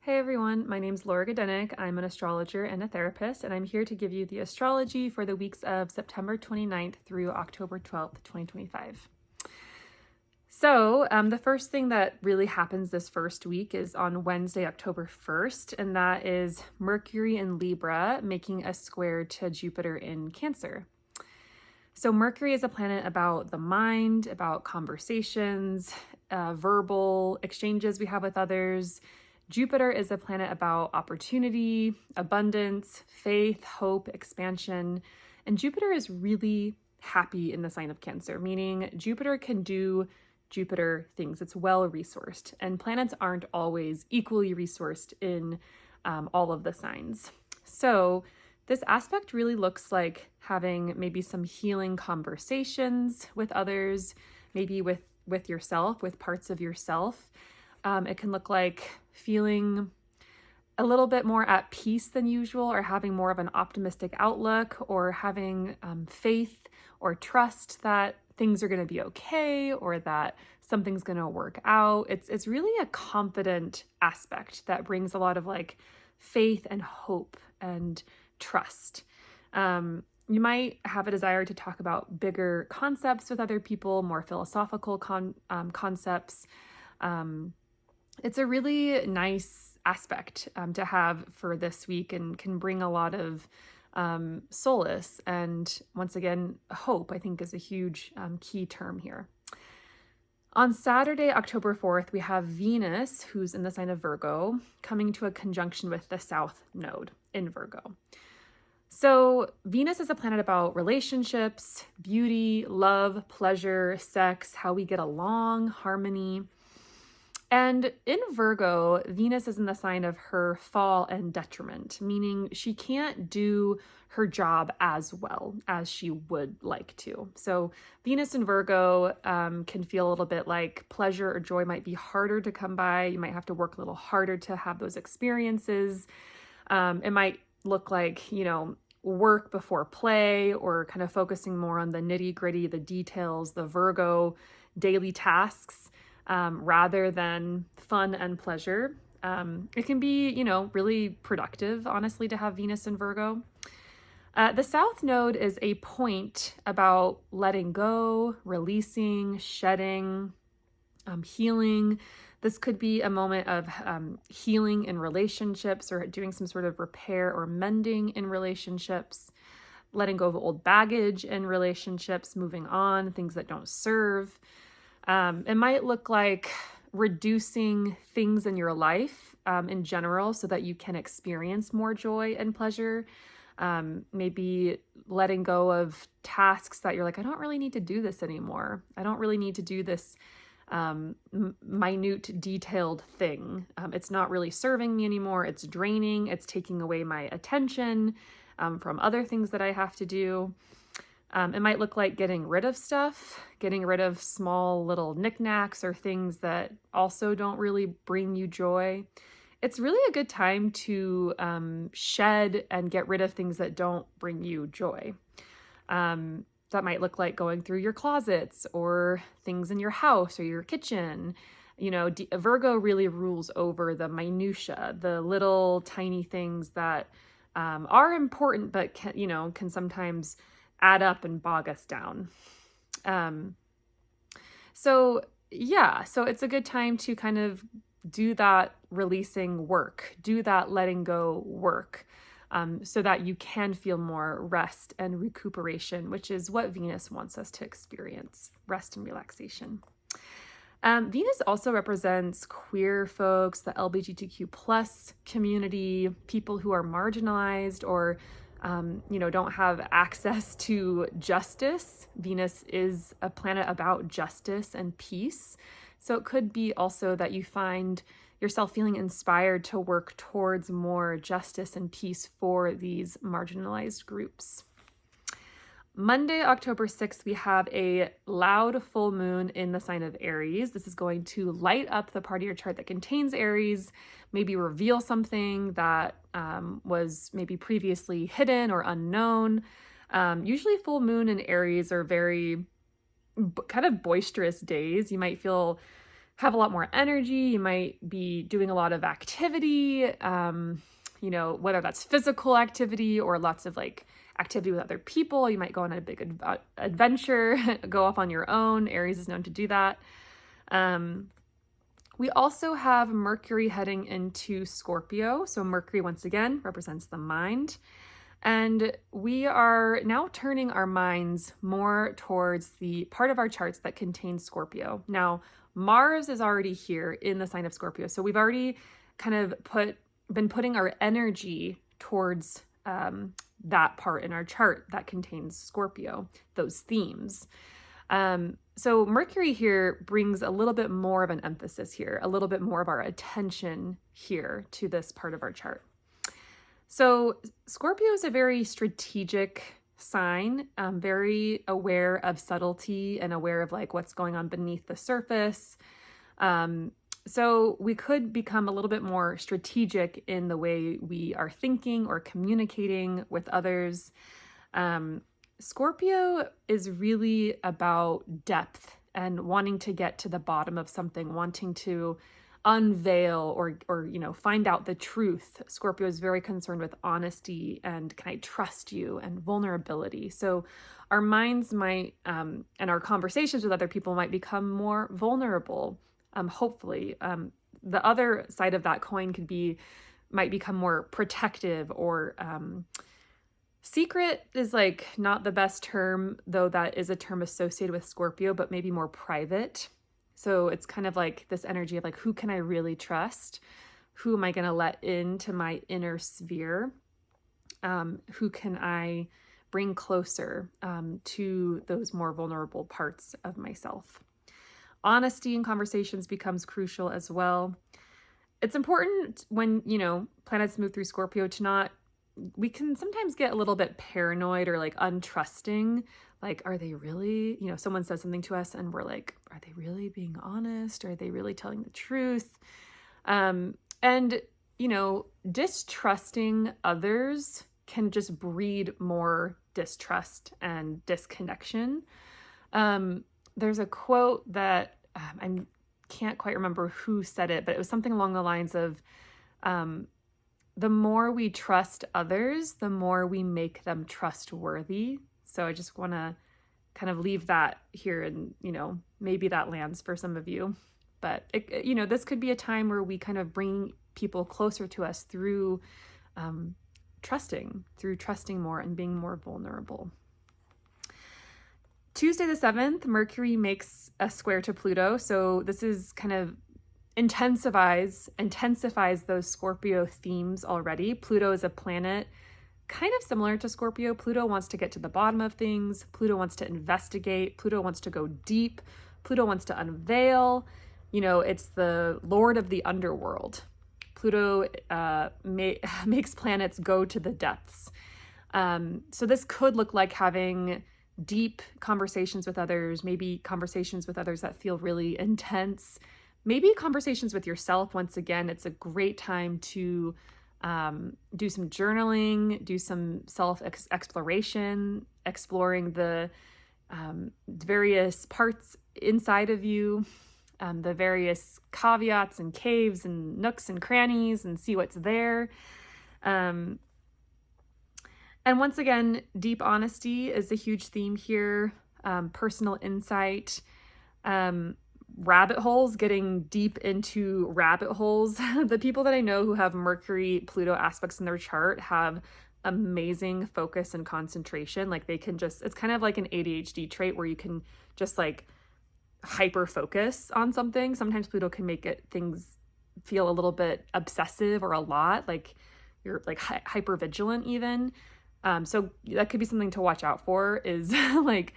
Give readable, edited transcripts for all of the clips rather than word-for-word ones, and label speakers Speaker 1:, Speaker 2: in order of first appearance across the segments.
Speaker 1: Hey everyone, my name's Laura Godenik. I'm an astrologer and a therapist, and I'm here to give you the astrology for the weeks of September 29th through October 12th, 2025. So, the first thing that really happens this first week is on Wednesday, October 1st, and that is Mercury in Libra making a square to Jupiter in Cancer. So, Mercury is a planet about the mind, about conversations, verbal exchanges we have with others. Jupiter is a planet about opportunity, abundance, faith, hope, expansion. And Jupiter is really happy in the sign of Cancer, meaning Jupiter can do Jupiter things. It's well resourced, and planets aren't always equally resourced in all of the signs. So this aspect really looks like having maybe some healing conversations with others, maybe with yourself, with parts of yourself. It can look like feeling a little bit more at peace than usual, or having more of an optimistic outlook, or having faith or trust that things are going to be okay, or that something's going to work out. It's really a confident aspect that brings a lot of like faith and hope and trust. You might have a desire to talk about bigger concepts with other people, more philosophical concepts. It's a really nice aspect to have for this week, and can bring a lot of solace. And once again, hope, I think, is a huge key term here. On Saturday, October 4th, we have Venus, who's in the sign of Virgo, coming to a conjunction with the South Node in Virgo. So Venus is a planet about relationships, beauty, love, pleasure, sex, how we get along, harmony. And in Virgo, Venus is in the sign of her fall and detriment, meaning she can't do her job as well as she would like to. So Venus in Virgo can feel a little bit like pleasure or joy might be harder to come by. You might have to work a little harder to have those experiences. It might look like, work before play, or kind of focusing more on the nitty gritty, the details, the Virgo daily tasks. Rather than fun and pleasure. It can be, really productive, honestly, to have Venus in Virgo. The South Node is a point about letting go, releasing, shedding, healing. This could be a moment of healing in relationships, or doing some sort of repair or mending in relationships, letting go of old baggage in relationships, moving on, things that don't serve. It might look like reducing things in your life in general, so that you can experience more joy and pleasure. Maybe letting go of tasks that you're like, I don't really need to do this anymore. I don't really need to do this minute, detailed thing. It's not really serving me anymore. It's draining. It's taking away my attention from other things that I have to do. It might look like getting rid of stuff, getting rid of small little knickknacks or things that also don't really bring you joy. It's really a good time to shed and get rid of things that don't bring you joy. That might look like going through your closets, or things in your house or your kitchen. Virgo really rules over the minutia, the little tiny things that are important, but can sometimes add up and bog us down. So it's a good time to kind of do that releasing work, do that letting go work, so that you can feel more rest and recuperation, which is what Venus wants us to experience, rest and relaxation. Venus also represents queer folks, the LGBTQ plus community, people who are marginalized, or don't have access to justice. Venus is a planet about justice and peace. So it could be also that you find yourself feeling inspired to work towards more justice and peace for these marginalized groups. Monday, October 6th, we have a loud full moon in the sign of Aries. This is going to light up the part of your chart that contains Aries, maybe reveal something that was maybe previously hidden or unknown. Usually full moon and Aries are very kind of boisterous days. You might feel have a lot more energy. You might be doing a lot of activity, whether that's physical activity or lots of like activity with other people. You might go on a big adventure, go off on your own. Aries is known to do that. We also have Mercury heading into Scorpio. So Mercury, once again, represents the mind. And we are now turning our minds more towards the part of our charts that contains Scorpio. Now, Mars is already here in the sign of Scorpio. So we've already kind of been putting our energy towards that part in our chart that contains Scorpio, those themes. So Mercury here brings a little bit more of an emphasis here, a little bit more of our attention here to this part of our chart. So Scorpio is a very strategic sign, very aware of subtlety and aware of like what's going on beneath the surface. So we could become a little bit more strategic in the way we are thinking or communicating with others. Scorpio is really about depth and wanting to get to the bottom of something, wanting to unveil or find out the truth. Scorpio is very concerned with honesty and can I trust you and vulnerability. So our minds might and our conversations with other people might become more vulnerable. Hopefully, the other side of that coin might become more protective or secret is like not the best term, though that is a term associated with Scorpio, but maybe more private. So it's kind of like this energy of like, who can I really trust? Who am I going to let into my inner sphere? Who can I bring closer to those more vulnerable parts of myself? Honesty in conversations becomes crucial as well. It's important when, planets move through Scorpio we can sometimes get a little bit paranoid or like untrusting. Like, are they really, someone says something to us and we're like, are they really being honest? Are they really telling the truth? And distrusting others can just breed more distrust and disconnection. There's a quote that I can't quite remember who said it, but it was something along the lines of, the more we trust others, the more we make them trustworthy. So I just want to kind of leave that here and, maybe that lands for some of you. But, this could be a time where we kind of bring people closer to us through trusting more and being more vulnerable. Tuesday the 7th, Mercury makes a square to Pluto. So this is kind of intensifies those Scorpio themes already. Pluto is a planet kind of similar to Scorpio. Pluto wants to get to the bottom of things. Pluto wants to investigate. Pluto wants to go deep. Pluto wants to unveil. It's the lord of the underworld. Pluto makes planets go to the depths. So this could look like having deep conversations with others, maybe conversations with others that feel really intense, maybe conversations with yourself. Once again, it's a great time to do some journaling, do some self-exploration, exploring the various parts inside of you, the various caveats and caves and nooks and crannies, and see what's there. And once again, deep honesty is a huge theme here. Personal insight, rabbit holes, getting deep into rabbit holes. The people that I know who have Mercury, Pluto aspects in their chart have amazing focus and concentration. Like they can it's kind of like an ADHD trait where you can just like hyper focus on something. Sometimes Pluto can make things feel a little bit obsessive or a lot, like you're like hyper vigilant even. So that could be something to watch out for, is like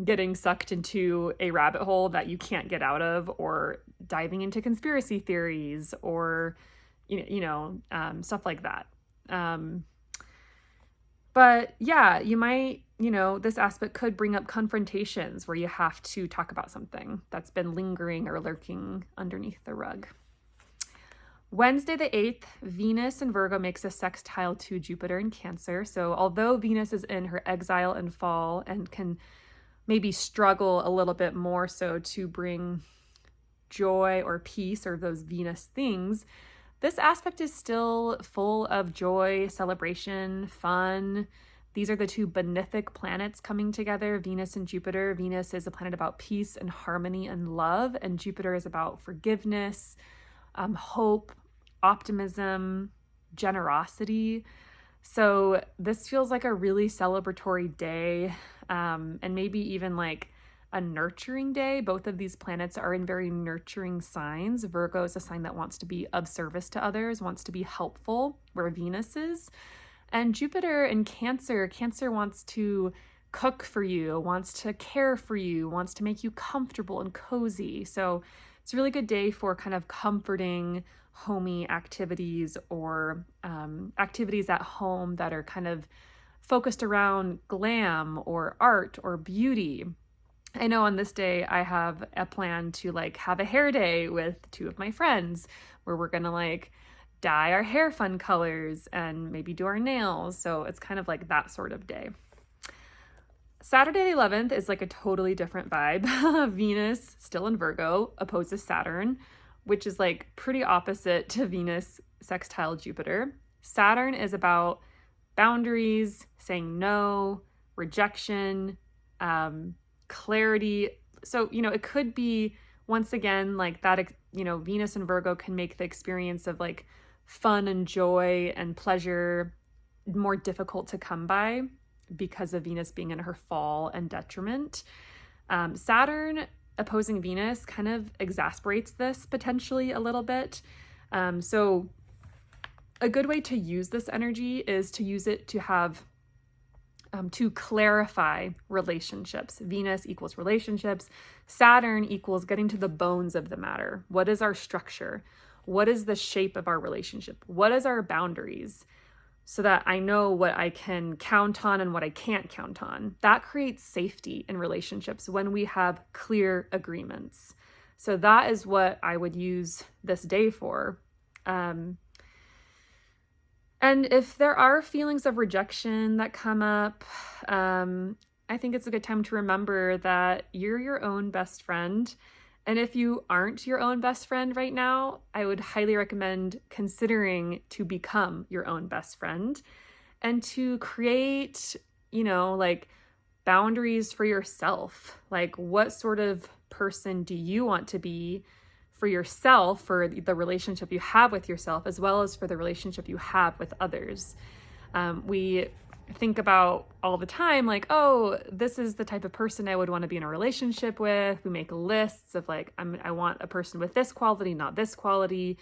Speaker 1: getting sucked into a rabbit hole that you can't get out of, or diving into conspiracy theories, or stuff like that. But yeah, you might, this aspect could bring up confrontations where you have to talk about something that's been lingering or lurking underneath the rug. Wednesday the 8th, Venus in Virgo makes a sextile to Jupiter in Cancer. So although Venus is in her exile and fall and can maybe struggle a little bit more so to bring joy or peace or those Venus things, this aspect is still full of joy, celebration, fun. These are the two benefic planets coming together, Venus and Jupiter. Venus is a planet about peace and harmony and love, and Jupiter is about forgiveness, hope, optimism, generosity. So this feels like a really celebratory day, and maybe even like a nurturing day. Both of these planets are in very nurturing signs. Virgo is a sign that wants to be of service to others, wants to be helpful, where Venus is. And Jupiter in Cancer, Cancer wants to cook for you, wants to care for you, wants to make you comfortable and cozy. So it's a really good day for kind of comforting, homey activities or activities at home that are kind of focused around glam or art or beauty. I know on this day I have a plan to like have a hair day with two of my friends where we're gonna like dye our hair fun colors and maybe do our nails. So it's kind of like that sort of day. Saturday the 11th is like a totally different vibe. Venus, still in Virgo, opposes Saturn, which is like pretty opposite to Venus sextile Jupiter. Saturn is about boundaries, saying no, rejection, clarity. So, it could be, once again, like that, Venus and Virgo can make the experience of like fun and joy and pleasure more difficult to come by because of Venus being in her fall and detriment. Saturn opposing Venus kind of exasperates this potentially a little bit. So a good way to use this energy is to use it to have to clarify relationships. Venus equals relationships. Saturn equals getting to the bones of the matter. What is our structure? What is the shape of our relationship? What is our boundaries? So that I know what I can count on and what I can't count on. That creates safety in relationships when we have clear agreements. So that is what I would use this day for. And if there are feelings of rejection that come up, I think it's a good time to remember that you're your own best friend. And if you aren't your own best friend right now, I would highly recommend considering to become your own best friend and to create, like boundaries for yourself. Like, what sort of person do you want to be for yourself, for the relationship you have with yourself, as well as for the relationship you have with others? We think about all the time, like, oh, this is the type of person I would want to be in a relationship with. We make lists of like, I want a person with this quality, not this quality,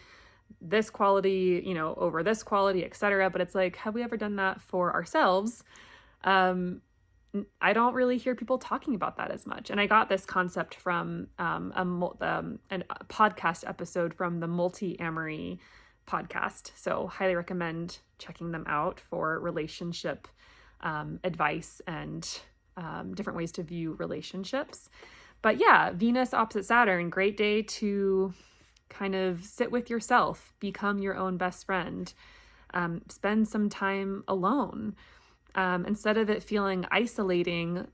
Speaker 1: over this quality, etc. But it's like, have we ever done that for ourselves? I don't really hear people talking about that as much. And I got this concept from a podcast episode from the Multi-Amory podcast. So highly recommend checking them out for relationship advice and different ways to view relationships. But yeah, Venus opposite Saturn, great day to kind of sit with yourself, become your own best friend, spend some time alone. Instead of it feeling isolating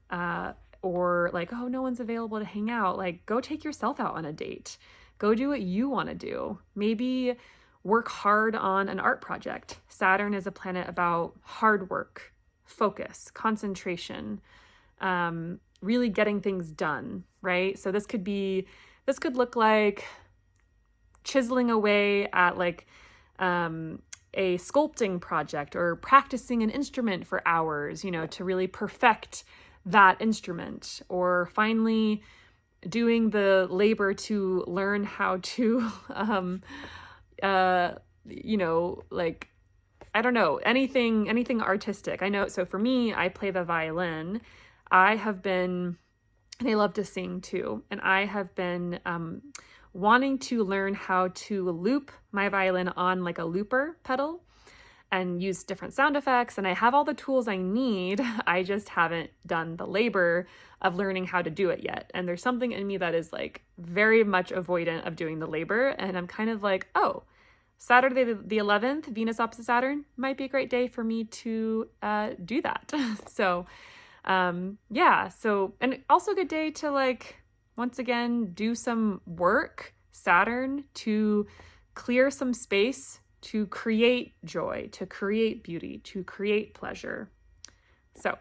Speaker 1: or like, oh, no one's available to hang out, like go take yourself out on a date. Go do what you want to do. Maybe work hard on an art project. Saturn is a planet about hard work, focus, concentration, really getting things done, right? So this could look like chiseling away at like a sculpting project or practicing an instrument for hours, to really perfect that instrument, or finally doing the labor to learn how to like, I don't know, anything artistic. I know, so for me, I play the violin. And I love to sing too. And I have been wanting to learn how to loop my violin on like a looper pedal and use different sound effects. And I have all the tools I need. I just haven't done the labor of learning how to do it yet. And there's something in me that is like very much avoidant of doing the labor. And I'm kind of like, oh, Saturday the 11th, Venus opposite Saturn might be a great day for me to do that. So and also a good day to like, once again, do some work, Saturn to clear some space to create joy, to create beauty, to create pleasure. So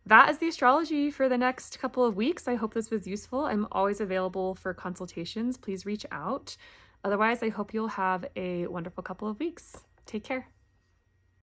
Speaker 1: that is the astrology for the next couple of weeks. I hope this was useful. I'm always available for consultations. Please reach out. Otherwise, I hope you'll have a wonderful couple of weeks. Take care.